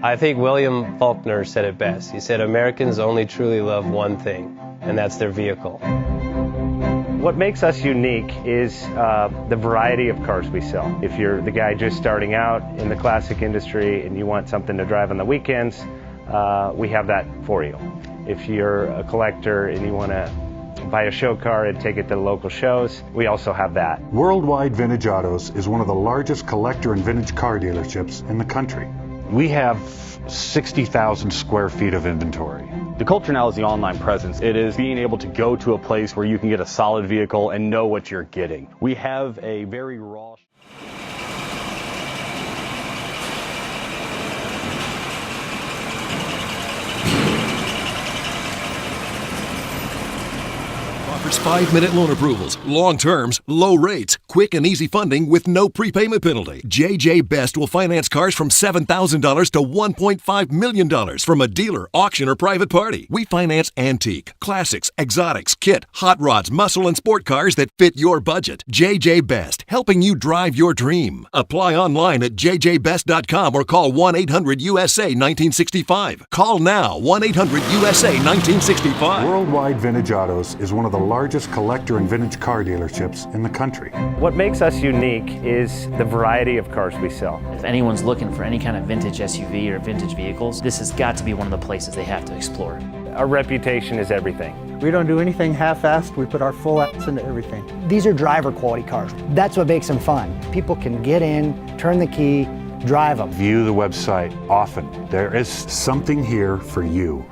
I think William Faulkner said it best. He said, Americans only truly love one thing, and that's their vehicle. What makes us unique is the variety of cars we sell. If you're the guy just starting out in the classic industry and you want something to drive on the weekends, we have that for you. If you're a collector and you want to buy a show car and take it to the local shows, we also have that. Worldwide Vintage Autos is one of the largest collector and vintage car dealerships in the country. We have 60,000 square feet of inventory. The culture now is the online presence. It is being able to go to a place where you can get a solid vehicle and know what you're getting. We have a very raw... Offers 5-minute loan approvals, long terms, low rates, quick and easy funding with no prepayment penalty. JJ Best will finance cars from $7,000 to $1.5 million from a dealer, auction, or private party. We finance antique, classics, exotics, kit, hot rods, muscle, and sport cars that fit your budget. JJ Best, helping you drive your dream. Apply online at jjbest.com or call 1-800-USA-1965. Call now, 1-800-USA-1965. Worldwide Vintage Autos is one of the largest collector and vintage car dealerships in the country. What makes us unique is the variety of cars we sell. If anyone's looking for any kind of vintage SUV or vintage vehicles, this has got to be one of the places they have to explore. Our reputation is everything. We don't do anything half-assed. We put our full ass into everything. These are driver quality cars. That's what makes them fun. People can get in, turn the key, drive them. View the website often. There is something here for you.